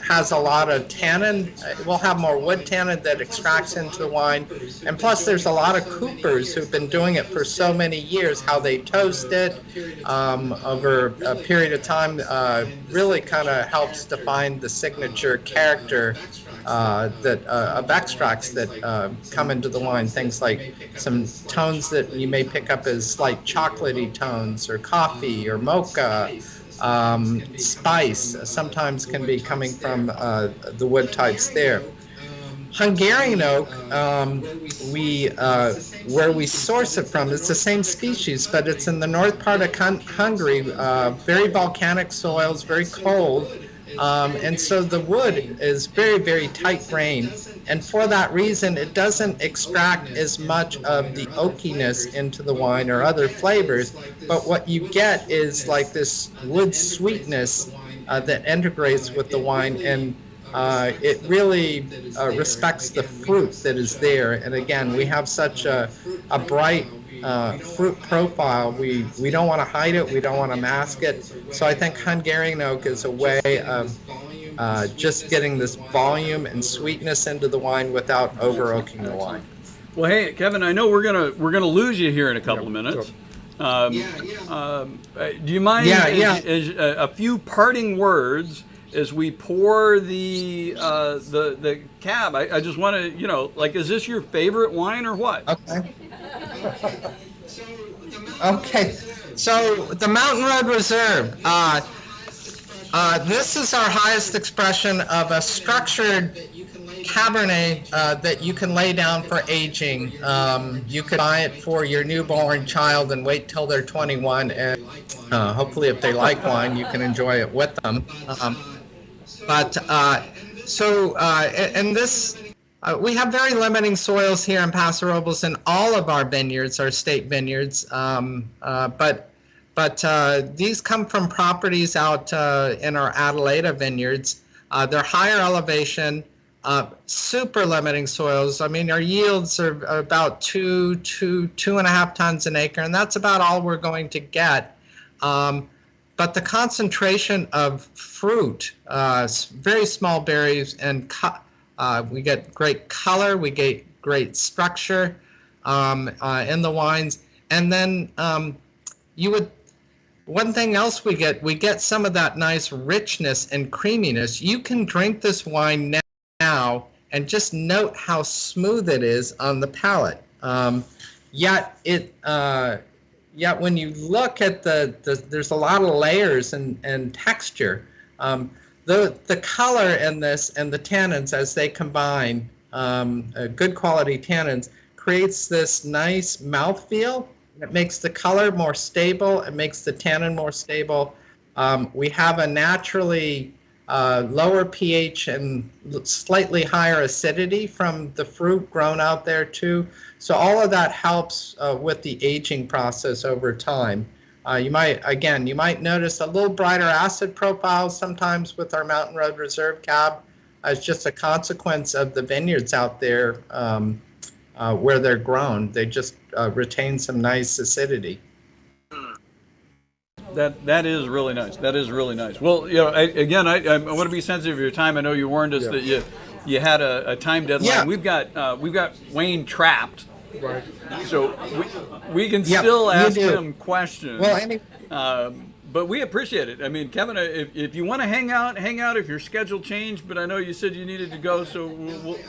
Has a lot of tannin. We'll have more wood tannin that extracts into the wine. And plus there's a lot of coopers who've been doing it for so many years. How they toast it over a period of time really kind of helps define the signature character of extracts that come into the wine. Things like some tones that you may pick up as slight chocolatey tones, or coffee, or mocha. Spice sometimes can be coming from the wood types there. Hungarian oak, where we source it from, it's the same species, but it's in the north part of Hungary, very volcanic soils, very cold, and so the wood is very, very tight grained, and for that reason, it doesn't extract as much of the oakiness into the wine or other flavors, but what you get is like this wood sweetness that integrates with the wine, and it really respects the fruit that is there. And again, we have such a bright fruit profile. We don't want to hide it. We don't want to mask it. So I think Hungarian oak is a way of just getting this volume and sweetness into the wine without over oaking the wine. Well, hey, Kevin, I know we're gonna lose you here in a couple of minutes. Do you mind a few parting words as we pour the cab? I just want to, like, is this your favorite wine or what? Okay. Okay. So the Mountain Road Reserve. This is our highest expression of a structured Cabernet that you can lay down for aging. You could buy it for your newborn child and wait till they're 21, and hopefully if they like wine, you can enjoy it with them. We have very limiting soils here in Paso Robles in all of our vineyards, our state vineyards. But these come from properties out in our Adelaida vineyards. They're higher elevation, super limiting soils. I mean, our yields are about 2.5 tons an acre, and that's about all we're going to get. But the concentration of fruit, very small berries, and we get great color, we get great structure in the wines. And then one thing else we get some of that nice richness and creaminess. You can drink this wine now and just note how smooth it is on the palate. Yet when you look at there's a lot of layers and texture. The color in this and the tannins as they combine, good quality tannins, creates this nice mouthfeel. It makes the color more stable. It makes the tannin more stable. We have a naturally lower pH and slightly higher acidity from the fruit grown out there too. So all of that helps with the aging process over time. You might notice a little brighter acid profile sometimes with our Mountain Road Reserve Cab as just a consequence of the vineyards out there where they're grown. They just retain some nice acidity. That is really nice. That is really nice. Well, I want to be sensitive of your time. I know you warned us that you had a time deadline. Yeah. We've got Wayne trapped. Right. So we can still ask him questions. Well, but we appreciate it. I mean, Kevin, if you want to hang out if your schedule changed, but I know you said you needed to go, so we'll...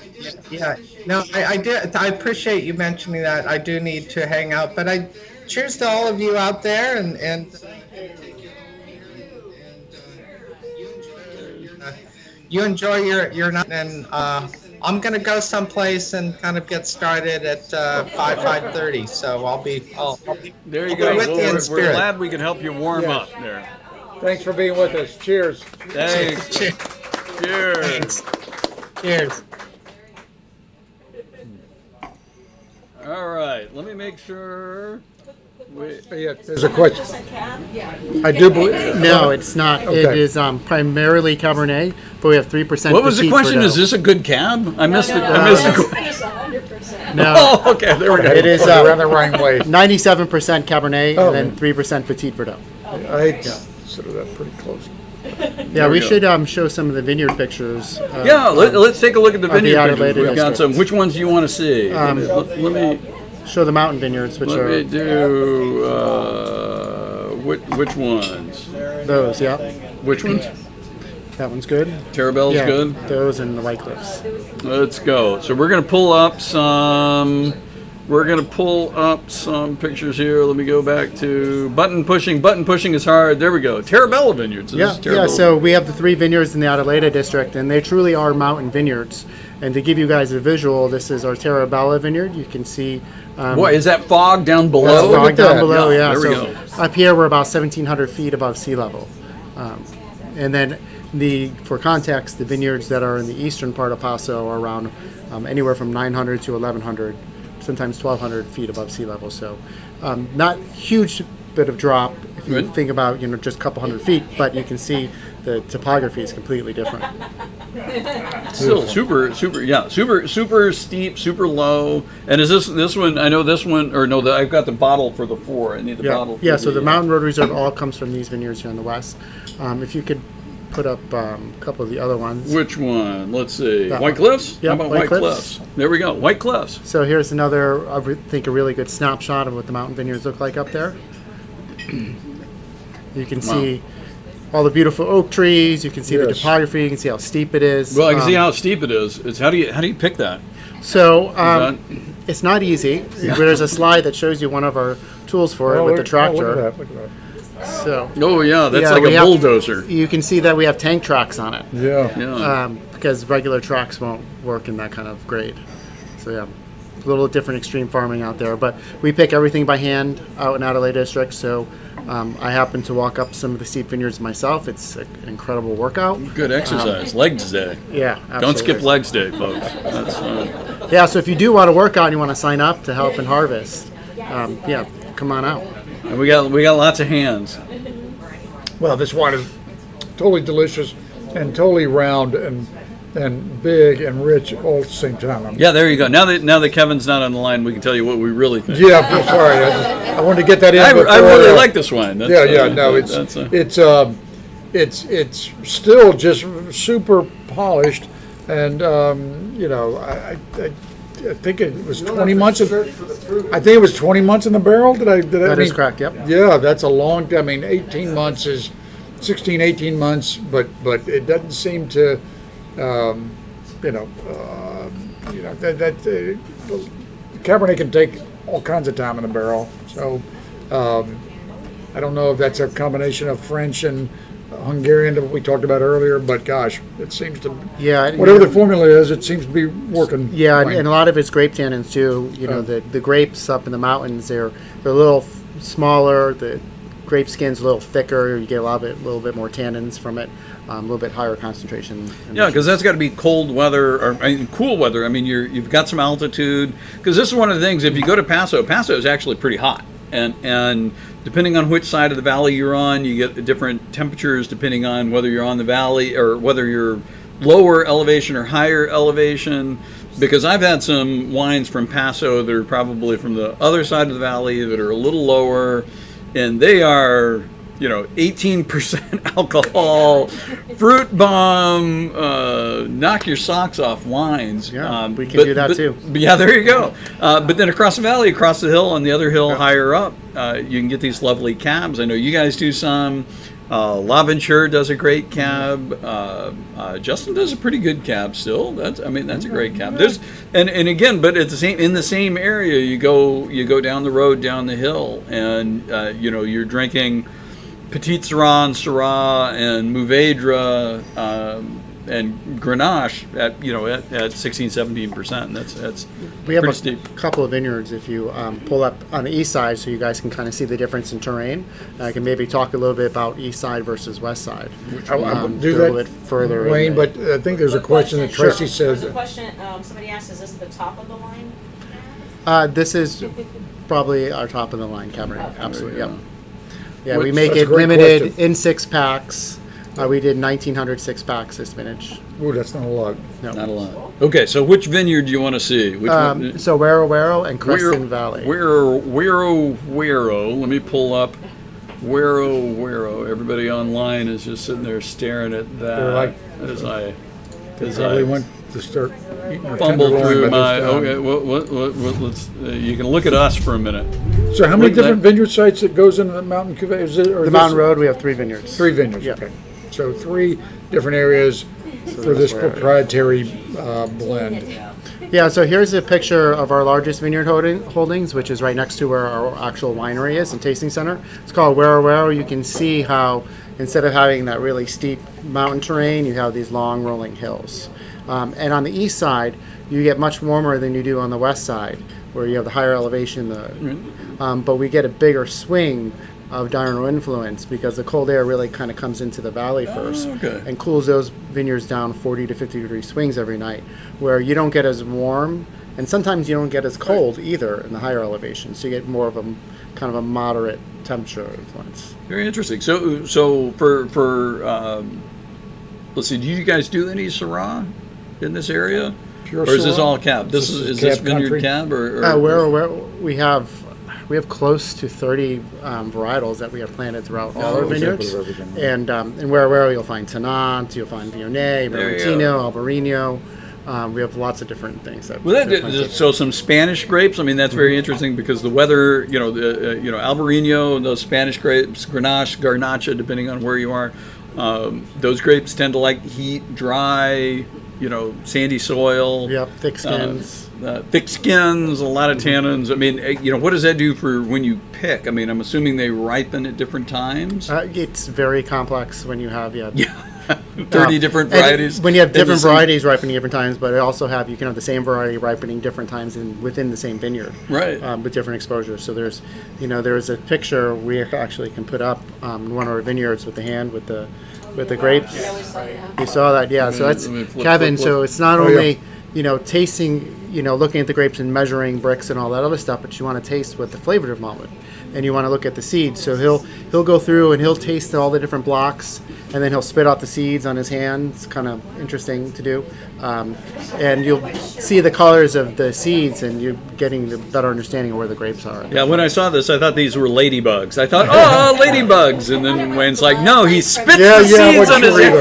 Yeah, no, I did. I appreciate you mentioning that. I do need to hang out, but cheers to all of you out there, and you enjoy your night, and I'm gonna go someplace and kind of get started at 5:30. So I'll be there. You go. With you in we're glad we can help you warm up there. Thanks for being with us. Cheers. Thanks. Cheers. Thanks. Cheers. All right. Let me make sure. There's a question. I do believe. No, it's not. Okay. It is primarily Cabernet, but we have 3%. What was the question? Verdot. Is this a good cab? I missed it. I missed the think question. it's 100%. No, Oh, okay. There we go. it is We're on the right way. 97% Cabernet Oh. and then 3% Petit Verdot. I consider that pretty close. Yeah, we go. should show some of the vineyard pictures. Yeah, let's take a look at the vineyard pictures. Adelaide We've got district. some. Which ones do you want to see? Let me Show the mountain vineyards, which are do. Which ones? those, yeah. Which ones? That one's good. Terra Bella's Yeah, good. those and the White Cliffs. Let's go. So we're gonna pull up some. We're gonna pull up some pictures here. Let me go back to button pushing. Button pushing is hard. There we go. Terra Bella Vineyards. So this is Terra Bella. So we have the 3 vineyards in the Adelaida district, and they truly are mountain vineyards. And to give you guys a visual, this is our Terra Bella vineyard. You can see. What is that fog down below? That's look fog at down that. below, Yeah, yeah. there we So go. up here, we're about 1,700 feet above sea level. And then for context, the vineyards that are in the eastern part of Paso are around anywhere from 900 to 1,100, sometimes 1,200 feet above sea level. So not huge bit of drop if you Good. think about just a couple hundred feet, but you can see the topography is completely different. Still super steep, super low. And is this one? I know this one, or no? I've got the bottle for the 4. I need the bottle. Yeah. for So the Mountain Road Reserve all comes from these vineyards here in the west. If you could put up a couple of the other ones. Which one? Let's see. That White one. Cliffs? Yep, How about White White Cliffs. Cliffs? There we go. White Cliffs. So here's another, I think, a really good snapshot of what the mountain vineyards look like up there. You can see all the beautiful oak trees. You can see the Yes. topography. You can see how steep it is. Well, I can see how steep it is. It's how do you pick that? So that- it's not easy. There's a slide that shows you one of our tools for it with the tractor. Look at that. Look at that. So Oh yeah, that's yeah, like we a have- bulldozer. you can see that we have tank tracks on it. Yeah. Yeah. Because regular tracks won't work in that kind of grade. So yeah, a little different extreme farming out there. But we pick everything by hand out in Adelaide District. So I happen to walk up some of the steep vineyards myself. It's an incredible workout. Good exercise. Legs day. Yeah, Don't skip absolutely. legs day, folks. That's Yeah, so if you do want to work out and you want to sign up to help and harvest, yeah, come on out. and we got lots of hands. Well, this wine is totally delicious and totally round and big and rich all at the same time. Yeah, there you go. Now that Kevin's not on the line, we can tell you what we really think. Yeah, I'm sorry. I wanted to get that in. I before, really like this wine. That's, No, it's still just super polished, and I think it was 20 months. I think it was 20 months in the barrel. That is correct, yep. Yeah, that's a long time. I mean, 18 months is 16, 18 months, but it doesn't seem to, Cabernet can take all kinds of time in the barrel. So I don't know if that's a combination of French and Hungarian that we talked about earlier, but gosh, it seems to, Yeah, whatever the formula is, it seems to be working. Yeah, fine. and a lot of it's grape tannins too. You know, the grapes up in the mountains, they're a little smaller. The grape skin's a little thicker. You get a little bit more tannins from it. A little bit higher concentration. Yeah, because that's got to be cold weather or cool weather. I mean, you've got some altitude. Because this is one of the things. If you go to Paso is actually pretty hot, and depending on which side of the valley you're on, you get different temperatures depending on whether you're on the valley or whether you're lower elevation or higher elevation. Because I've had some wines from Paso that are probably from the other side of the valley that are a little lower, and they are, 18% alcohol, fruit bomb, knock your socks off wines. Yeah, we can do that too. But yeah, there you go. But then across the valley, across the hill, on the other hill higher up, you can get these lovely cabs. I know you guys do some. L'Aventure does a great cab. Justin does a pretty good cab still. That's a great cab. There's and again, but in the same area, you go down the road, down the hill, and you're drinking Petit Syrah and Mourvedre and Grenache at 16-17%. That's We have pretty a steep. couple of vineyards if you pull up on the east side so you guys can kind of see the difference in terrain. I can maybe talk a little bit about east side versus west side. I would do go a that, little bit further. in Wayne, the- but I think there's a question that Tracy says. There's a question, somebody asked, is this the top of the line? This is probably our top of the line Cabernet. Absolutely, yep. Yeah, we Which- make that's a it great limited question. in 6-packs. We did 1,900 6-packs this vintage. Ooh, that's not a lot. Not a lot. Okay, so which vineyard do you want to see? Which one? So Huerhuero and Creston Valley. Huerhuero. Let me pull up Huerhuero. Everybody online is just sitting there staring at They're like- that as I Probably went to start eating a fumble tenderloin through by my. this time. Okay, what let's. You can look at us for a minute. So how many Look, different vineyard sites that goes into the mountain cuvee? Is it, or The this- Mountain Road, we have 3 vineyards. 3 vineyards, Yeah. okay. So 3 different areas for this proprietary blend. Yeah, so here's a picture of our largest vineyard holdings, which is right next to where our actual winery is and tasting center. It's called Huerhuero. You can see how instead of having that really steep mountain terrain, you have these long rolling hills. And on the east side, you get much warmer than you do on the west side, where you have the higher elevation. But we get a bigger swing of diurnal influence because the cold air really kind of comes into the valley first and cools those vineyards down 40 to 50 degree swings every night, where you don't get as warm and sometimes you don't get as cold either in the higher elevation. So you get more of a kind of a moderate temperature influence. Very interesting. So for let's see, do you guys do any Syrah in this area? Pure or is this Syrah? all cab? Is this Cab vineyard country? cab or We have close to 30 varietals that we have planted throughout all our vineyards. And where you'll find Tannat, you'll find Viognier, Valentino, Albarino. We have lots of different things. So some Spanish grapes. I mean, that's very interesting because the weather, Albarino, those Spanish grapes, Grenache, Garnacha, depending on where you are, those grapes tend to like heat, dry, sandy soil. Yep, thick skins. Thick skins, a lot of tannins. I mean, what does that do for when you pick? I mean, I'm assuming they ripen at different times. It's very complex when you have 30 different varieties. When you have different varieties ripening different times, but you can have the same variety ripening different times within the same vineyard, right? With different exposures. So there's a picture we actually can put up in one of our vineyards with the grapes. You saw that, yeah. So that's Kevin. So it's not only tasting, looking at the grapes and measuring bricks and all that other stuff, but you want to taste what the flavor of moment, and you want to look at the seeds. So he'll go through and he'll taste all the different blocks, and then he'll spit out the seeds on his hand. It's kind of interesting to do, and you'll see the colors of the seeds, and you're getting the better understanding of where the grapes are. Yeah, when I saw this, I thought these were ladybugs. I thought, oh, ladybugs, and then Wayne's like, no, he spits the seeds on his hand,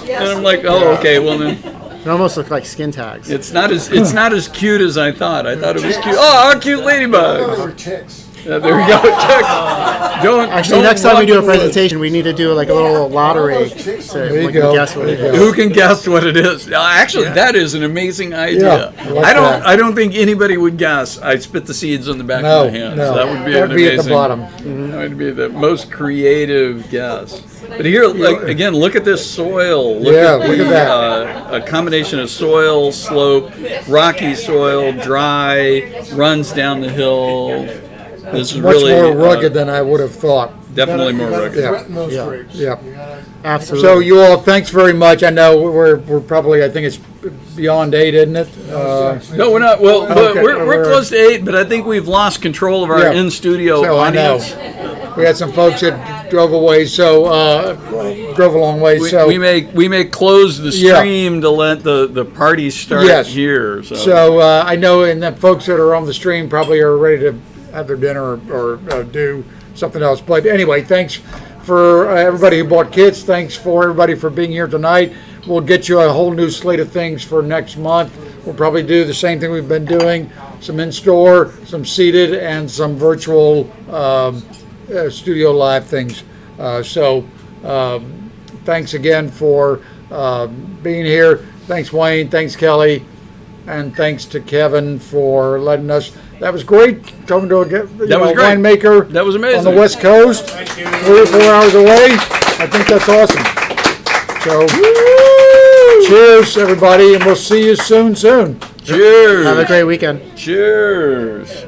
and I'm like, oh, okay, well then. It almost look like skin tags. It's not as cute as I thought. I thought it was cute. Oh, how cute ladybugs! There we go. Actually, next time we do a presentation, we need to do like a little lottery so we can guess what it is. Who can guess what it is? Actually, that is an amazing idea. Yeah, I don't think anybody would guess. I spit the seeds on the back of my hand. No, so that would be that'd amazing. At the bottom. That would be the most creative guess. But here, again, look at this soil. Look at that. A combination of soil, slope, rocky soil, dry, runs down the hill. This is much really more rugged than I would have thought. Definitely more rugged. Yeah. Absolutely. So you all, thanks very much. I know we're probably, I think it's beyond 8, isn't it? No, we're not. Well, we're close to 8, but I think we've lost control of our in-studio audience. I know. We had some folks that drove away, drove a long way. We may close the stream to let the party start here. So I know, and the folks that are on the stream probably are ready to have their dinner or do something else. But anyway, thanks for everybody who bought kits. Thanks for everybody for being here tonight. We'll get you a whole new slate of things for next month. We'll probably do the same thing we've been doing, some in-store, some seated, and some virtual studio live things. Thanks again for being here. Thanks, Wayne. Thanks, Kelly. And thanks to Kevin for letting us. That was great talking to a winemaker. That was amazing. On the West Coast, 3 or 4 hours away. I think that's awesome. So, cheers, everybody, and we'll see you soon. Cheers. Have a great weekend. Cheers.